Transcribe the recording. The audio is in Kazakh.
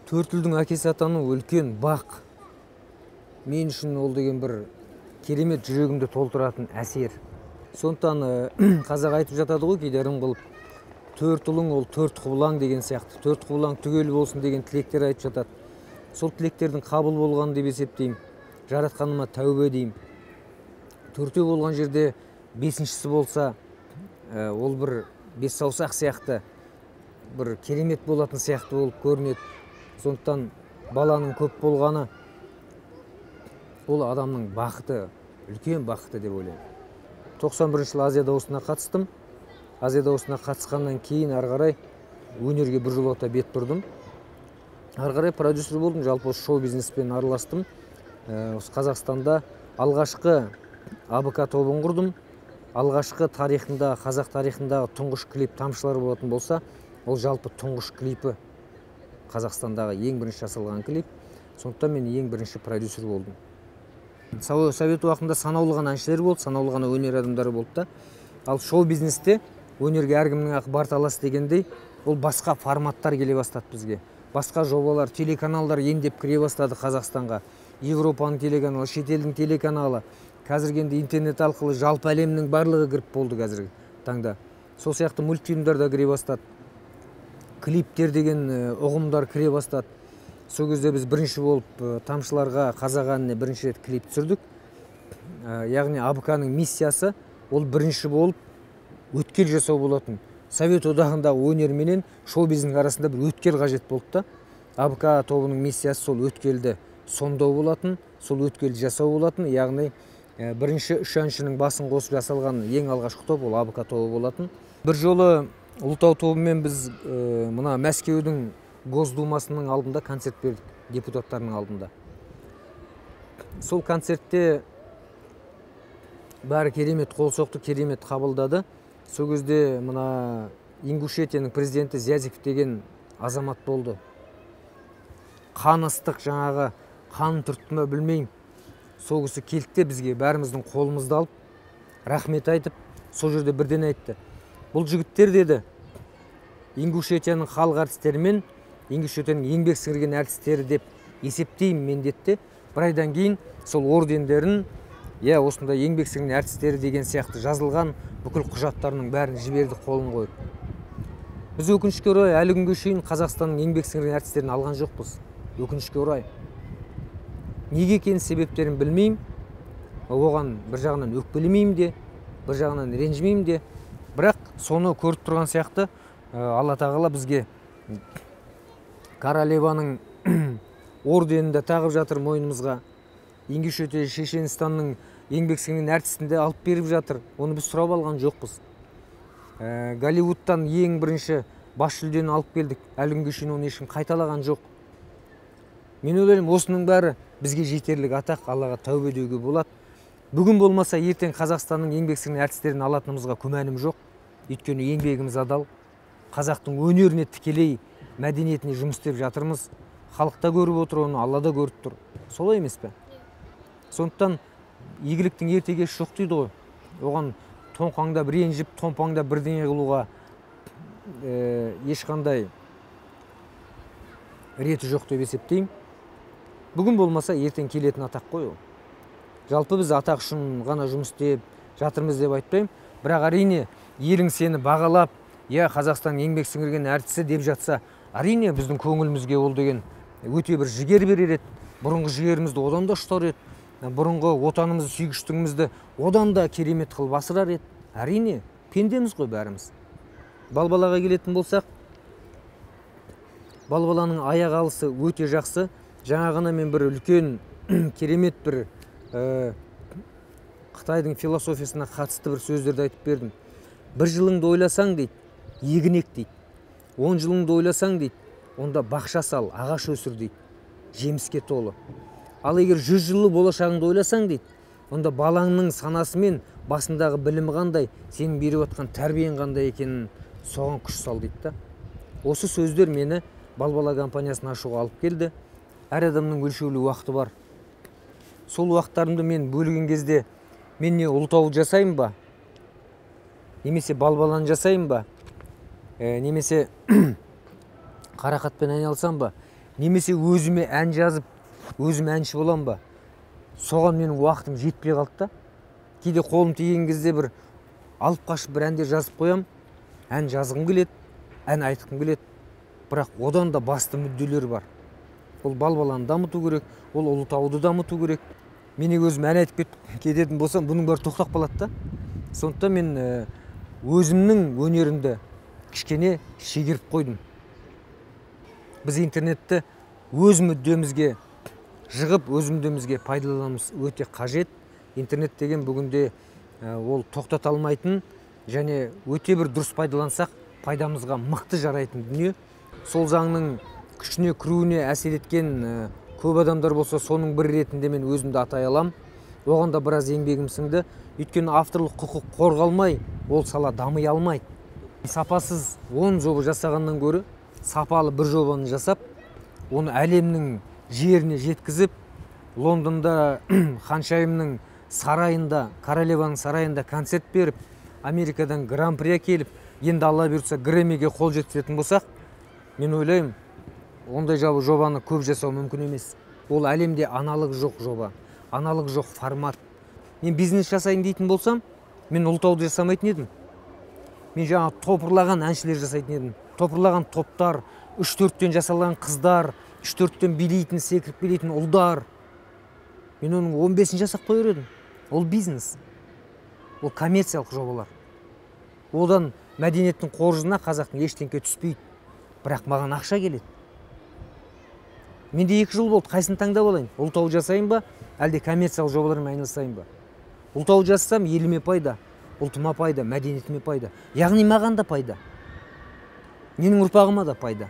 Төртүлдүң акеси атануу үлкен бак. Мен үшін ол деген бір керемет жүрегімді толтыратын әсер. Сондықтан қазақ айтып жатады ғой кейде ырым қылып, төрт ұлың ол төрт құбылаң деген сияқты, төрт құбылаң түгел болсын деген тілектер айтып жатады. Сол тілектердің қабыл болғаны деп есептеймін. Жаратқаныма тәубе деймін. Төртеу болған жерде бесіншісі болса, ол бір бес саусақ сияқты бір керемет болатын сияқты болып көрінеді. Сондықтан баланың көп болғаны ол адамның бақыты, үлкен бақыты деп ойлаймын. 91 жыл Азия дауысына қатыстым. Азия дауысына қатысқаннан кейін ары қарай өнерге біржолата бет бұрдым. Ары қарай продюсер болдым, жалпы шоу бизнеспен араластым. Осы Қазақстанда алғашқы АБК тобын құрдым. Алғашқы тарихында, қазақ тарихындағы тұңғыш клип тамшылар болатын болса, ол жалпы тұңғыш клипі Қазақстандағы ең бірінші жасалған клип. Сондықтан мен ең бірінші продюсер болдым. Совет уақытында санаулы ғана әншілер болды, санаулы ғана өнер адамдары болды да. Ал шоу бизнесте өнерге әркімнің ақ бар таласы дегендей, ол басқа форматтар келе бастады бізге. Басқа жобалар, телеканалдар ендеп кіре бастады Қазақстанға. Европаның телеканалы, шетелдің телеканалы, қазіргі енді интернет арқылы жалпы әлемнің барлығы кіріп болды қазіргі таңда. Сол сияқты мультфильмдар да кіре бастады. Клиптер деген ұғымдар кіре бастады. Сол кезде біз бірінші болып тамшыларға қазақ әніне бірінші рет клип түсірдік. Яғни АБК-ның миссиясы ол бірінші болып өткел жасау болатын. Совет одағындағы өнер менен шоу бизнес арасында бір өткел қажет болды да. АБК тобының миссиясы сол өткелді сомдау болатын, сол өткелді жасау болатын. Яғни бірінші үш әншінің басын қосып жасалған ең алғашқы топ ол АБК тобы болатын. Бір жолы Ұлытау тобымен біз мына Мәскеудің Госдумасының алдында концерт бердік, депутаттарының алдында. Сол концертте бәрі керемет қол соқты, керемет қабылдады. Сол кезде мына Ингушетияның президенті Зязиков деген азамат болды. Қан ыстық жаңағы, қан түртті ме білмеймін. Сол кісі келді бізге бәріміздің қолымызды алып, рахмет айтып, сол жерде бірден айтты. Бұл жігіттер деді, Ингушетияның халық әртістері мен Ингушетияның еңбек сіңірген әртістері деп есептеймін мен деді. Бір айдан кейін сол ордендерін, осындай еңбек сіңірген әртістері деген сияқты жазылған бүкіл құжаттарының бәрін жіберді, қолын қойып. Біз өкінішке орай әлі күнге шейін Қазақстанның еңбек сіңірген әртістерін алған жоқпыз. Өкінішке орай. Неге екенін себептерін білмеймін. Оған бір жағынан өкпелемеймін де, бір жағынан ренжімеймін де. Бірақ соны көріп тұрған сияқты Алла тағала бізге королеваның орденінде тағып жатыр мойнымызға. Ингушетия Шешенстанның еңбек сіңірген әртісінде алып беріп жатыр. Оны біз сұрап алған жоқпыз. Голливудтан ең бірінші бас жүлдені алып келдік. Әлі күнге шейін оны ешкім қайталаған жоқ. Мен ойлаймын, осының бәрі бізге жетерлік атақ, Аллаға тәубе деуге болады. Бүгін болмаса ертең Қазақстанның еңбек сіңірген әртістерін алатынымызға күмәнім жоқ. Өйткені еңбегіміз адал. Қазақтың өнеріне тікелей мәдениетіне жұмыс істеп жатырмыз. Халықта көріп отыр оны, Алла да көріп тұр. Солай емес пе? Сондықтан игіліктің ертегесі жоқ дейді ғой. Оған тоңқаңда бір енжіп, томпаңда бірдеңе қылуға ешқандай реті жоқ деп есептеймін. Бүгін болмаса ертең келетін атақ қой ол. Жалпы біз атақ үшін ғана жұмыс істеп жатырмыз деп айтпаймын. Бірақ әрине елің сені бағалап, Қазақстан еңбек сіңірген әртісі деп жатса, әрине біздің көңілімізге ол деген өте бір жігер берер еді. Бұрынғы жігерімізді одан да ұштар еді. Бұрынғы отанымызды, сүйгіштігімізді одан да керемет қылып асырар еді. Әрине, пендеміз ғой бәріміз. Балбалаға келетін болсақ, балбаланың аяқ алысы өте жақсы. Жаңағына мен бір үлкен керемет бір Қытайдың философиясына қатысты бір сөздерді айтып бердім. Бір жылыңды ойласаң дейді, егін ек дейді. 10 жылыңды ойласаң дейді, онда бақша сал, ағаш өсір дейді. Жеміске толы. Ал егер 100 жылы болашағыңды ойласаң дейді, онда балаңның санасы мен басындағы білімі қандай, сенің беріп отқан тәрбиең қандай екенін соған күш сал дейді. Осы сөздер мені Балбала компаниясын ашуға алып келді. Әр адамның өлшеулі уақыты бар. Сол уақыттарымды мен бөлген кезде мен не Ұлытауды жасаймын ба? Немесе Балбаланы жасаймын ба? Немесе Қарақатпен айналсам ба? немесе өзіме ән жазып, өзім әнші болам ба? Соған менің уақытым жетпей қалды да. Кейде қолым тиген кезде бір алып қашып бір әндер жазып қоям. Ән жазғым келеді, ән айтқым келеді. Бірақ одан да басты мүдделер бар. Ол баланы дамыту керек, ол Ұлытауды дамыту керек. Мен өзім ән айтып кететін болсам, бұның бәрі тоқтап қалады да. Сондықтан мен өзімнің өнерімді кішкене шегеріп қойдым. Біз интернетті өз мүддемізге жығып, өз мүддемізге пайдалануымыз өте қажет. Интернет деген бүгінде ол тоқтата алмайтын және өте бір дұрыс пайдалансақ, пайдамызға мықты жарайтын дүние. Сол заңның күшіне кіруіне әсер еткен көп адамдар болса, соның бір ретінде мен өзімді атай алам. Оған да біраз еңбегім сіңді. Өйткені авторлық құқық қорғалмай, ол сала дамый алмайды. Сапасыз 10 жоба жасағаннан гөрі сапалы бір жобаны жасап, оны әлемнің жеріне жеткізіп, Лондонда ханшайымның сарайында, королеваның сарайында концерт беріп, Америкадан гран-при әкеліп, енді Алла бұйыртса Грэммиге қол жеткізетін болсақ, мен ойлаймын, ондай жобаны көп жасау мүмкін емес. Ол әлемде аналығы жоқ жоба, аналығы жоқ формат. Мен бизнес жасайын дейтін болсам, мен Ұлытауды жасамайтын едім. Мен жаңа топырлаған әншілер жасайтын едім. Топырлаған топтар, 3-4-тен жасалған қыздар, 3-4-тен билейтін, секіріп билейтін ұлдар. Мен оның 15-ін жасап қойыр едім. Ол бизнес. Ол коммерциялық жобалар. Одан мәдениеттің қоржынына қазақтың ештеңке түспейді. Бірақ маған ақша келеді. Менде 2 жыл болды, қайсын таңдап алайын? Ұлытау жасайын ба, әлде коммерциялық жобалармен айналысайын ба? Ұлытау жасасам, еліме пайда, ұлтыма пайда, мәдениетіме пайда. Яғни маған да пайда. Менің ұрпағыма да пайда.